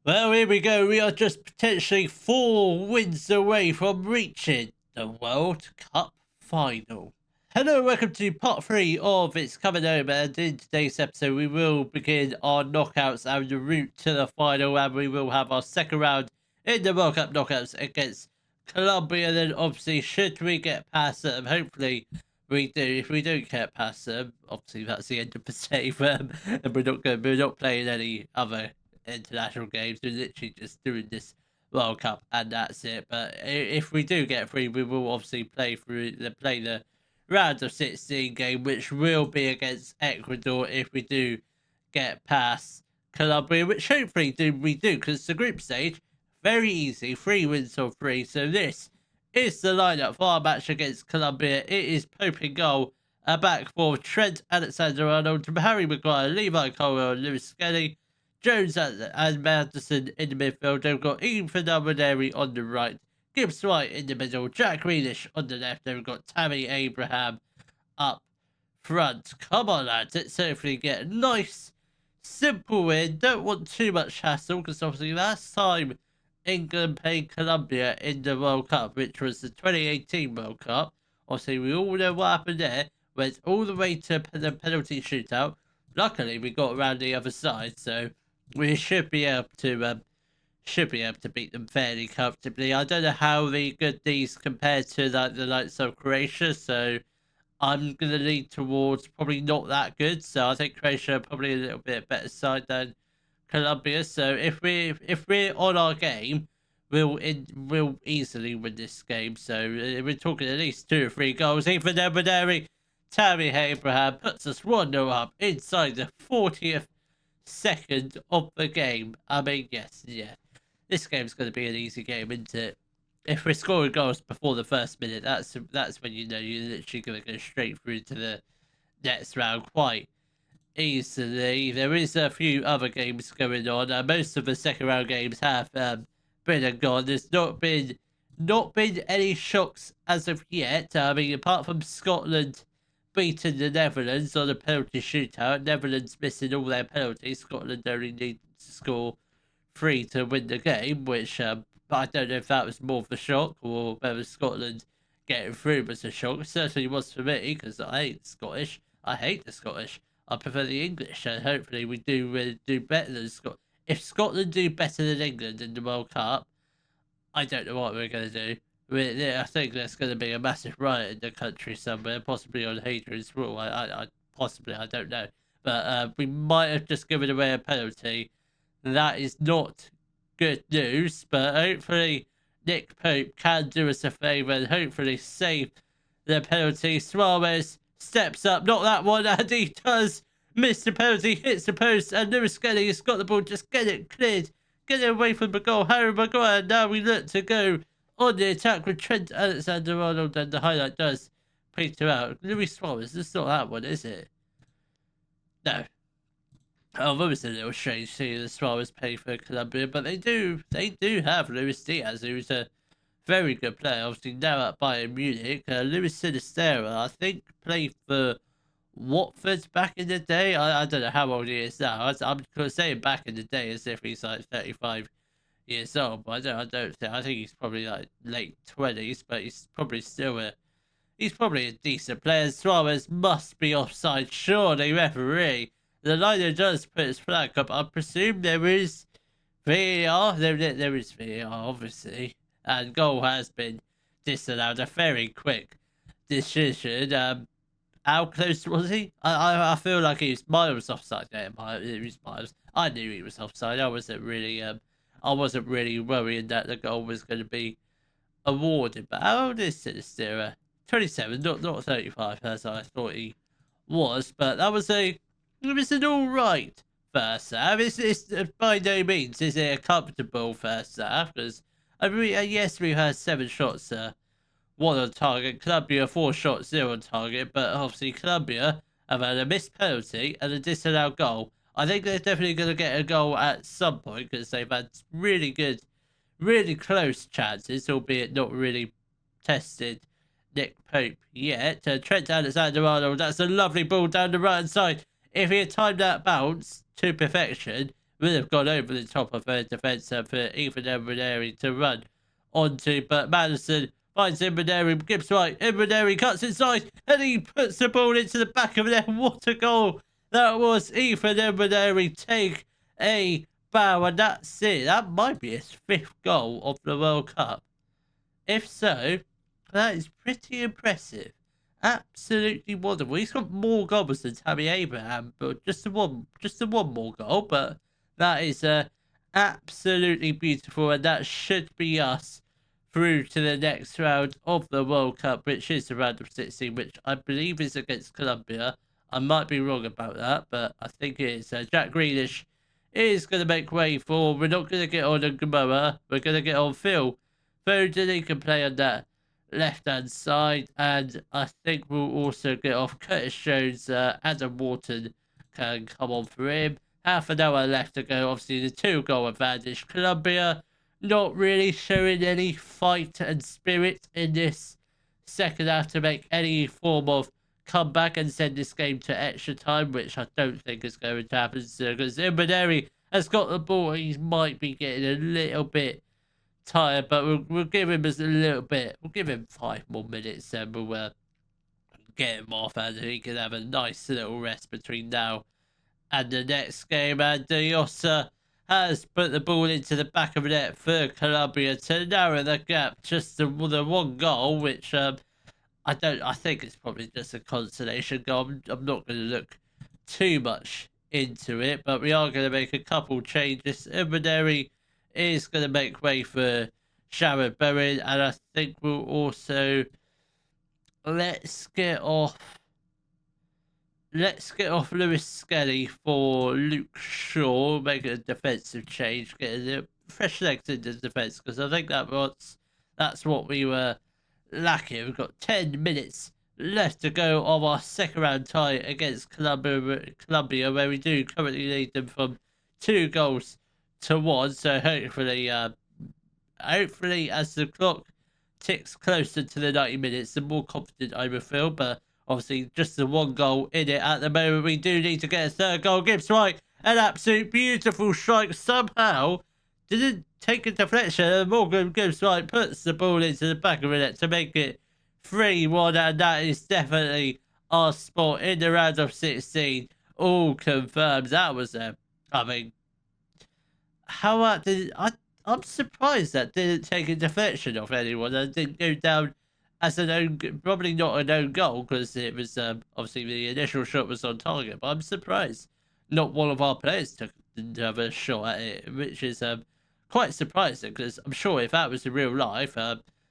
Well, here we go. We are just potentially 4 wins away from reaching the World Cup final. Hello, welcome to part 3 of It's Coming Home. And in today's episode, we will begin our knockouts and the route to the final. And we will have our second round in the World Cup knockouts against Colombia. Then, obviously, should we get past them, hopefully we do. If we don't get past them, obviously that's the end of the save. And we're not playing any other international games. We're literally just doing this World Cup and that's it. But if we do get through, we will obviously play the round of 16 game, which will be against Ecuador if we do get past Colombia, which hopefully we do, because the group stage very easy, 3 wins or 3. So this is the lineup for our match against Colombia. It is Pope in goal. Back for Trent Alexander-Arnold, Harry Maguire, Levi Colwell, and Lewis Skelly. Jones and Madison in the midfield. They've got Ethan Nwaneri on the right, Gibbs White in the middle, Jack Grealish on the left. They've got Tammy Abraham up front. Come on, lads. Let's hopefully get a nice, simple win. Don't want too much hassle, because obviously last time England played Colombia in the World Cup, which was the 2018 World Cup, obviously we all know what happened there. Went all the way to the penalty shootout. Luckily, we got around the other side, so we should be able to beat them fairly comfortably. I don't know how good these compare to the likes of Croatia, so I'm gonna lean towards probably not that good. So I think Croatia are probably a little bit better side than Colombia. So if we're on our game, we'll easily win this game. So we're talking at least 2 or 3 goals. Even Nwaneri, Tammy Abraham puts us 1-0 up inside the 40th second of the game. I mean, yes, yeah. This game's going to be an easy game, isn't it? If we're scoring goals before the first minute, that's when you know you're literally going to go straight through to the next round quite easily. There is a few other games going on. Most of the second round games have been and gone. There's not been any shocks as of yet. I mean, apart from Scotland beating the Netherlands on a penalty shootout. Netherlands missing all their penalties. Scotland only need to score 3 to win the game, which I don't know if that was more of a shock or whether Scotland getting through was a shock. It certainly was for me, because I hate the Scottish. I hate the Scottish. I prefer the English, and hopefully we do better than Scotland. If Scotland do better than England in the World Cup, I don't know what we're going to do. I think there's going to be a massive riot in the country somewhere, possibly on Hadrian's Wall. I don't know. But we might have just given away a penalty. That is not good news, but hopefully Nick Pope can do us a favour and hopefully save the penalty. Suarez steps up, not that one, and he does miss the penalty, hits the post, and Lewis Skelly has got the ball. Just get it cleared, get it away from the goal. Harry Maguire, now we look to go on the attack with Trent Alexander-Arnold, and the highlight does peter out. Luis Suarez, it's not that one, is it? No. Although it's a little strange seeing the Suarez play for Colombia, but they do have Luis Diaz, who's a very good player, obviously now at Bayern Munich. Luis Sinistera, I think, played for Watford back in the day. I don't know how old he is now. I'm saying back in the day as if he's like 35 years old, but I don't think. I think he's probably like late 20s, but he's probably a decent player. Suarez must be offside, surely, referee. The liner does put his flag up. I presume there is VAR. There is VAR, obviously, and goal has been disallowed. A very quick decision. How close was he? I feel like he was miles offside there. He was miles. I knew he was offside. I wasn't really worrying that the goal was going to be awarded. But how old is Sinistera? 27, not 35, as I thought he was. But it was an all right first half. It's by no means is it a comfortable first half, because I mean, yes, we had 7 shots, 1 on target. Colombia 4 shots, 0 on target. But obviously Colombia have had a missed penalty and a disallowed goal. I think they're definitely going to get a goal at some point, because they've had really good, really close chances, albeit not really tested Nick Pope yet. Trent Alexander-Arnold, that's a lovely ball down the right hand side. If he had timed that bounce to perfection, would have gone over the top of her defender for Ethan Embraneri to run onto, but Madison finds Embraneri, gives right, Embraneri cuts inside, and he puts the ball into the back of the net. What a goal that was! Ethan Embraneri take a bow, and that's it. That might be his 5th goal of the World Cup. If so, that is pretty impressive. Absolutely wonderful. He's got more goals than Tammy Abraham, but just the one more goal. But that is absolutely beautiful, and that should be us through to the next round of the World Cup, which is the round of 16, which I believe is against Colombia. I might be wrong about that, but I think it is. Jack Grealish is going to make way for. We're not going to get on Gamoa. We're going to get on Phil Foden. He can play on that left-hand side, and I think we'll also get off Curtis Jones. Adam Wharton can come on for him. Half an hour left to go. Obviously, the 2-goal advantage. Colombia not really showing any fight and spirit in this second half to make any form of comeback and send this game to extra time, which I don't think is going to happen because Embraneri has got the ball. He might be getting a little bit tired, but we'll give him just a little bit. We'll give him 5 more minutes, and we'll get him off, and he can have a nice little rest between now and the next game. And Diosa has put the ball into the back of the net for Colombia to narrow the gap. Just the 1 goal, which I think it's probably just a consolation goal. I'm not going to look too much into it, but we are going to make a couple changes. Embraneri is going to make way for Sharon Bowen, and I think we'll also let's get off Lewis Skelly for Luke Shaw, make a defensive change, getting a fresh legs in the defense, because I think that's what we were lacking. We've got 10 minutes left to go of our second round tie against Colombia, where we do currently lead them from 2-1. So hopefully, as the clock ticks closer to the 90 minutes, the more confident I will feel. But obviously, just the 1 goal in it at the moment. We do need to get a 3rd goal. Gibbs right, an absolute beautiful strike. Somehow didn't take a deflection, and Morgan Gibbs right puts the ball into the back of the net to make it 3-1, and that is definitely our spot in the round of 16. All confirmed. That was I'm surprised that didn't take a deflection off anyone and didn't go down as an own, probably not an own goal, because it was obviously the initial shot was on target. But I'm surprised not one of our players took another shot at it, which is quite surprising, because I'm sure if that was in real life,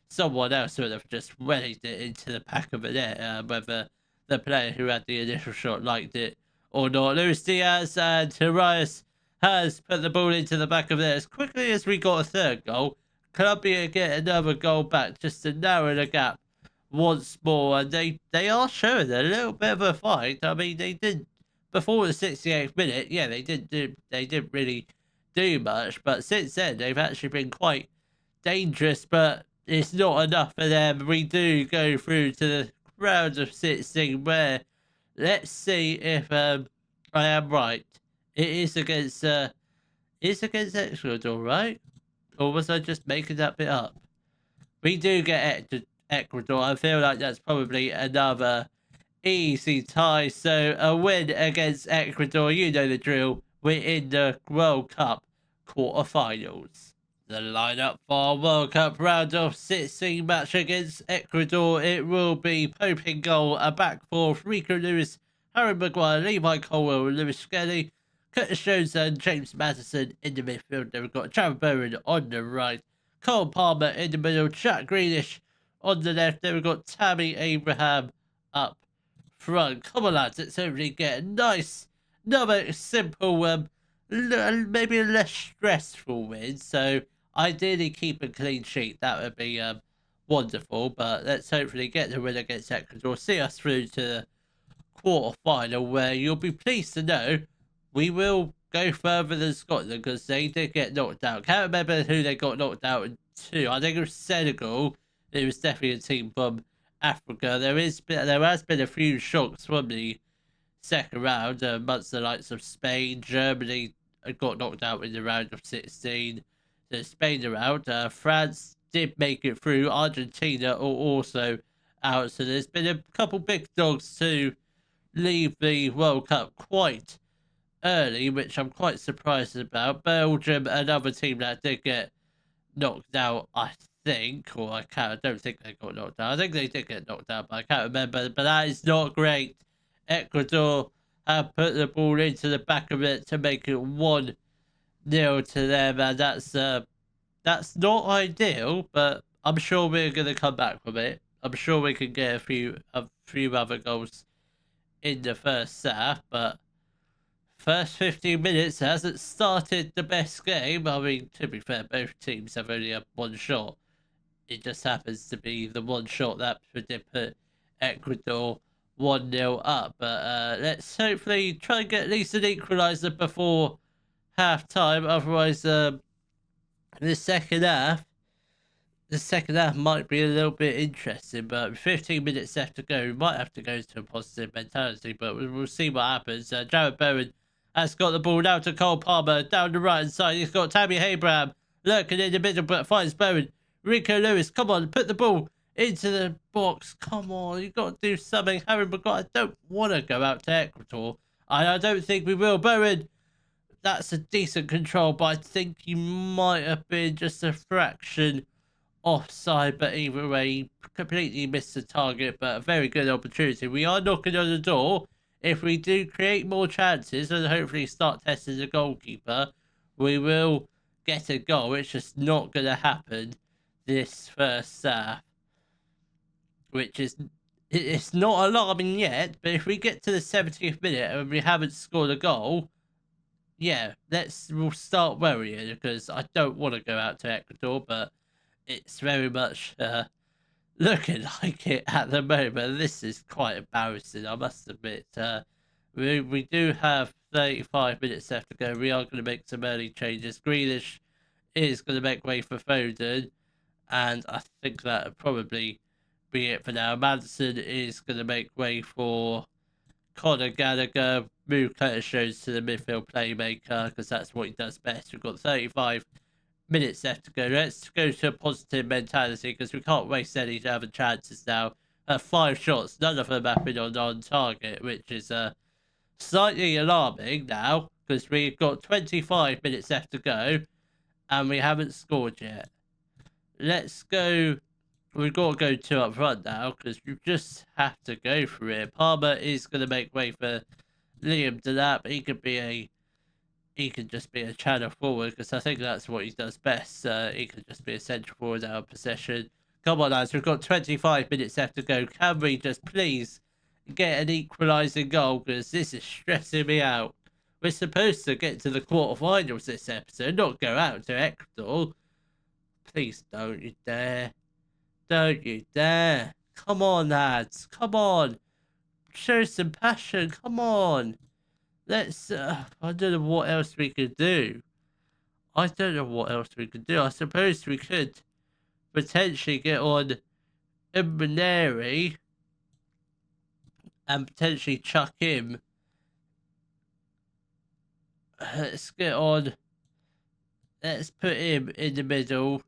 someone else would have just wellied it into the back of the net, whether the player who had the initial shot liked it or not. Luis Diaz and Arias has put the ball into the back of there. As quickly as we got a 3rd goal, Colombia get another goal back just to narrow the gap once more. And they are showing a little bit of a fight. I mean, they did before the 68th minute. Yeah, they didn't really do much, but since then they've actually been quite dangerous. But it's not enough for them. We do go through to the round of 16, where let's see if I am right. It is against Ecuador, right? Or was I just making that bit up? We do get Ecuador. I feel like that's probably another easy tie. So a win against Ecuador, you know the drill. We're in the World Cup quarterfinals. The lineup for our World Cup round of 16 match against Ecuador. It will be Pope in goal, a back four, Rico Lewis, Harry Maguire, Levi Colwell, Lewis Skelly, Curtis Jones and James Maddison in the midfield. Then we've got Sharon Bowen on the right, Cole Palmer in the middle, Jack Grealish on the left. Then we've got Tammy Abraham up front. Come on, lads, let's hopefully get a nice, another simple, maybe a less stressful win. So ideally keep a clean sheet. That would be wonderful. But let's hopefully get the win against Ecuador. See us through to the quarter-final, where you'll be pleased to know we will go further than Scotland, because they did get knocked out. Can't remember who they got knocked out to. I think it was Senegal. It was definitely a team from Africa. There has been a few shocks from the second round amongst the likes of Spain, Germany, got knocked out in the round of 16. The Spain are out. France did make it through. Argentina are also out. So there's been a couple big dogs to leave the World Cup quite early, which I'm quite surprised about. Belgium, another team that did get knocked out, I think, or I don't think they got knocked out. I think they did get knocked out, but I can't remember. But that is not great. Ecuador have put the ball into the back of it to make it 1-0 to them, and that's not ideal, but I'm sure we're gonna come back from it. I'm sure we can get a few other goals in the first half, but first 15 minutes hasn't started the best game. I mean, to be fair, both teams have only had one shot. It just happens to be the one shot that did put Ecuador 1-0 up. But let's hopefully try and get at least an equaliser before half time. Otherwise, the second half might be a little bit interesting, but 15 minutes left to go. We might have to go to a positive mentality, but we'll see what happens. Jared Bowen has got the ball now to Cole Palmer down the right hand side. He's got Tammy Abraham lurking in the middle, but finds Bowen. Rico Lewis, come on, put the ball into the box. Come on, you've got to do something. Harry Maguire, I don't want to go out to Ecuador, and I don't think we will. Bowen, that's a decent control, but I think he might have been just a fraction offside, but either way, he completely missed the target, but a very good opportunity. We are knocking on the door. If we do create more chances and hopefully start testing the goalkeeper, we will get a goal. It's just not going to happen this first half, which is, it's not alarming yet, but if we get to the 70th minute and we haven't scored a goal, yeah, we'll start worrying, because I don't want to go out to Ecuador, but it's very much looking like it at the moment. This is quite embarrassing, I must admit. We do have 35 minutes left to go. We are going to make some early changes. Grealish is going to make way for Foden, and I think that would probably be it for now. Madison is going to make way for Conor Gallagher. Move Curtis Jones to the midfield playmaker, because that's what he does best. We've got 35 minutes left to go. Let's go to a positive mentality, because we can't waste any other chances now. 5 shots, none of them have been on target, which is slightly alarming now, because we've got 25 minutes left to go and we haven't scored yet. Let's go. We've got to go 2 up front now, because we just have to go for it. Palmer is going to make way for Liam Delap. He could just be a channel forward, because I think that's what he does best. He could just be a central forward out of possession. Come on, lads, we've got 25 minutes left to go. Can we just please get an equalising goal, because this is stressing me out. We're supposed to get to the quarterfinals this episode, not go out to Ecuador. Please don't you dare. Don't you dare. Come on, lads. Come on. Show some passion. Come on. Let's, I don't know what else we could do. I suppose we could potentially get on Imaneri and potentially chuck him. Let's get on. Let's put him in the middle.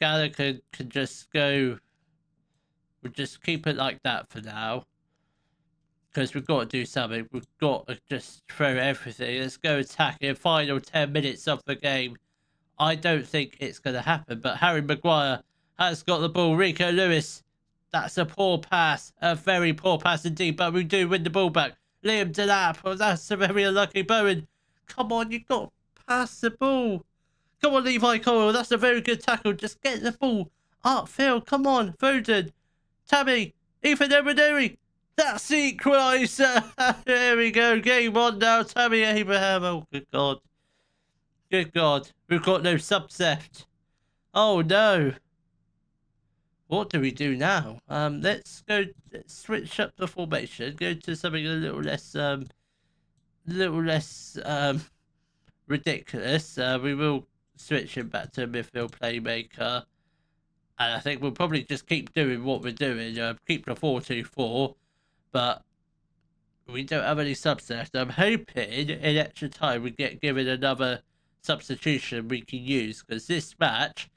Gallagher can just go. We'll just keep it like that for now, because we've got to do something. We've got to just throw everything. Let's go attacking. Final 10 minutes of the game. I don't think it's going to happen, but Harry Maguire has got the ball. Rico Lewis, that's a poor pass. A very poor pass indeed, but we do win the ball back. Liam Delap, oh, that's a very unlucky. Bowen, come on, you've got to pass the ball. Come on, Levi Coyle, that's a very good tackle. Just get the ball upfield. Come on, Foden, Tammy, Ethan Emaneri. That's the equaliser. There we go. Game on now. Tammy Abraham. Oh, good God. Good God. We've got no subs left. Oh, no. What do we do now? Let's switch up the formation. Go to something a little less ridiculous. We will switch him back to midfield playmaker. And I think we'll probably just keep doing what we're doing. Keep the 4-2-4. But We don't have any subs left. I'm hoping in extra time we get given another substitution we can use, because this match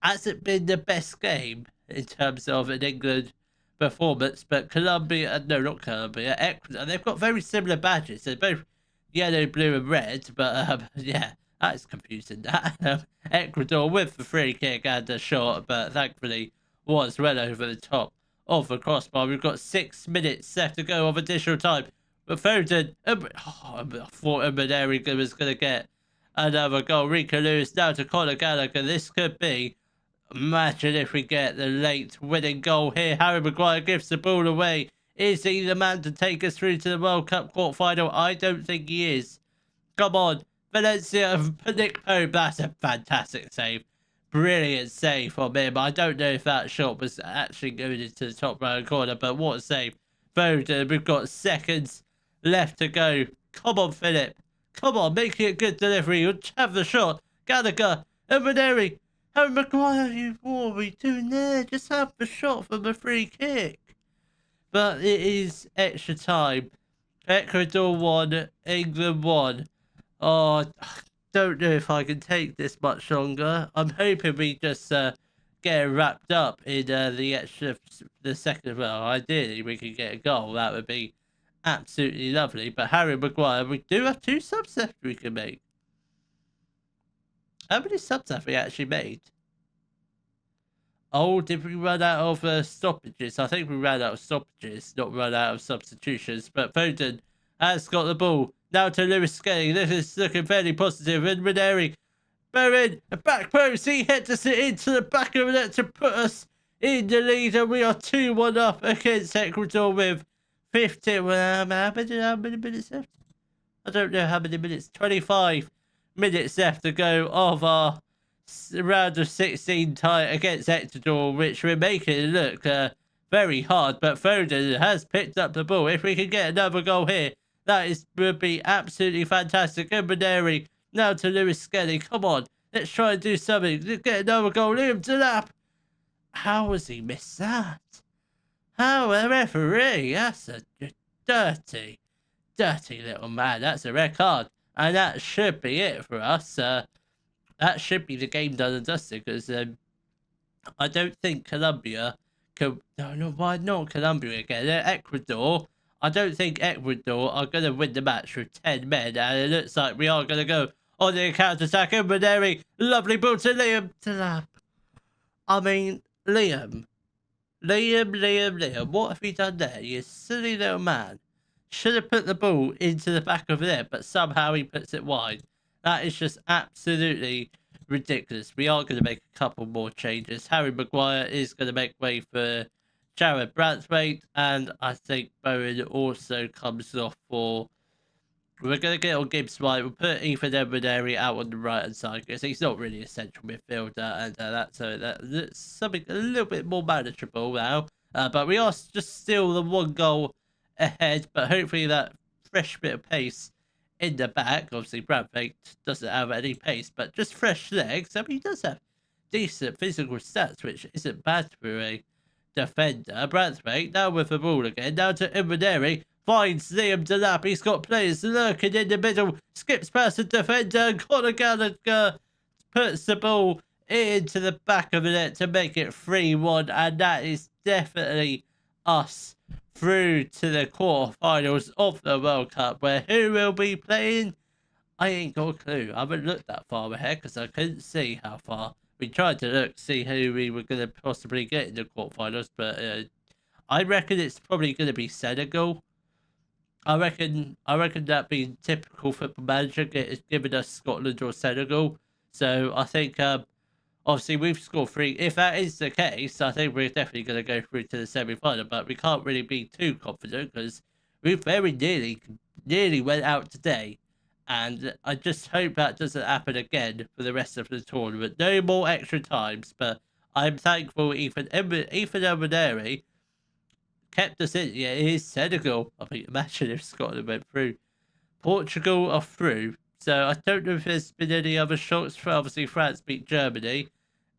hasn't been the best game in terms of an England performance, but Colombia, no, not Colombia, Ecuador, they've got very similar badges. They're both yellow, blue, and red, but yeah, that's confusing. That Ecuador with the free kick and a shot, but thankfully was well over the top of the crossbar. We've got 6 minutes left to go of additional time. But Foden, I thought Mbaderi was going to get another goal. Rico Lewis now to Conor Gallagher. This could be, imagine if we get the late winning goal here. Harry Maguire gives the ball away. Is he the man to take us through to the World Cup quarter-final? I don't think he is. Come on. Valencia, Nick Pope, that's a fantastic save. Brilliant save from him. I don't know if that shot was actually going into the top right corner, but what a save. Foden, we've got seconds left to go. Come on, Philip. Come on, make it a good delivery. Have the shot. Gallagher, Mbaderi, Harry Maguire, what are we doing there? Just have the shot from the free kick. But it is extra time. Ecuador 1, England 1. Oh, I don't know if I can take this much longer. I'm hoping we just get it wrapped up in the second. Well, ideally we could get a goal. That would be absolutely lovely. But Harry Maguire, we do have 2 subs left we can make. How many subs have we actually made? Oh, did we run out of stoppages? I think we ran out of stoppages, not run out of substitutions. But Foden has got the ball. Now to Lewis Skelly. This is looking fairly positive. And Ranieri, Bowen, a back post. He heads it into the back of the net to put us in the lead. And we are 2-1 up against Ecuador with 50. Well, how many minutes left? I don't know how many minutes. 25 minutes left to go of our round of 16 tie against Ecuador, which we're making look very hard. But Foden has picked up the ball. If we can get another goal here, that would be absolutely fantastic. Mbaderi now to Lewis Skelly. Come on, let's try and do something. Let's get another goal. Liam Delap. How has he missed that? How, a referee? That's a dirty little man. That's a red card. And that should be it for us. That should be the game done and dusted, because I don't think Colombia can. No, why not Colombia again? Ecuador. I don't think Ecuador are going to win the match with 10 men, and it looks like we are going to go on the counter-attack. Mbaderi, lovely ball to Liam Delap. I mean, Liam, what have you done there? You silly little man. Should have put the ball into the back of the net, but somehow he puts it wide. That is just absolutely ridiculous. We are going to make a couple more changes. Harry Maguire is going to make way for Jared Brathwaite, and I think Bowen also comes off for. We're going to get on Gibbs White. We'll put Ethan Mbaderi out on the right hand side, because he's not really a central midfielder, and that's something a little bit more manageable now. But we are just still the 1 goal ahead, but hopefully that fresh bit of pace in the back. Obviously, Brathwaite doesn't have any pace, but just fresh legs. I mean, he does have decent physical stats, which isn't bad for a defender. Brathwaite now with the ball again. Now to Mbaderi. Finds Liam Delap. He's got players lurking in the middle. Skips past the defender. Conor Gallagher puts the ball into the back of the net to make it 3-1. And that is definitely us through to the quarterfinals of the World Cup, where who will be playing? I ain't got a clue. I haven't looked that far ahead because I couldn't see how far. We tried to look, see who we were going to possibly get in the quarterfinals, but I reckon it's probably going to be Senegal. I reckon that being typical football manager giving us Scotland or Senegal. So I think obviously we've scored 3. If that is the case, I think we're definitely going to go through to the semi-final. But we can't really be too confident, because we very nearly went out today. And I just hope that doesn't happen again for the rest of the tournament. No more extra times, but I'm thankful Ethan Mbaderi kept us in. Yeah, it is Senegal. I mean, imagine if Scotland went through. Portugal are through. So I don't know if there's been any other shocks. For obviously, France beat Germany.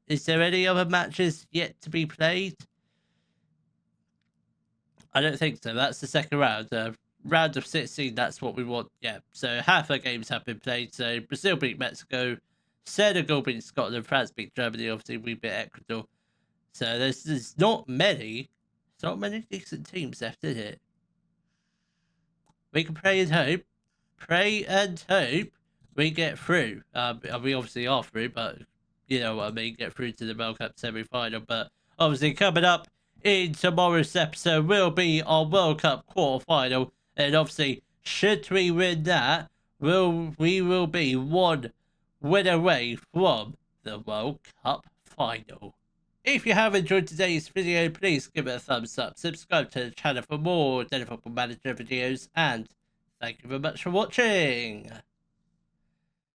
Is there any other matches yet to be played? I don't think so. That's the second round. round of 16, that's what we want. Yeah, so half the games have been played. So Brazil beat Mexico, Senegal beat Scotland, France beat Germany, obviously we beat Ecuador. So there's not many decent teams left in it. We can pray and hope we get through. We obviously are through, but you know what I mean, get through to the World Cup semi-final. But obviously coming up in tomorrow's episode will be our World Cup quarter-final. And obviously, should we win that, we will be one win away from the World Cup final. If you have enjoyed today's video, please give it a thumbs up, subscribe to the channel for more Daily Football Manager videos, and thank you very much for watching.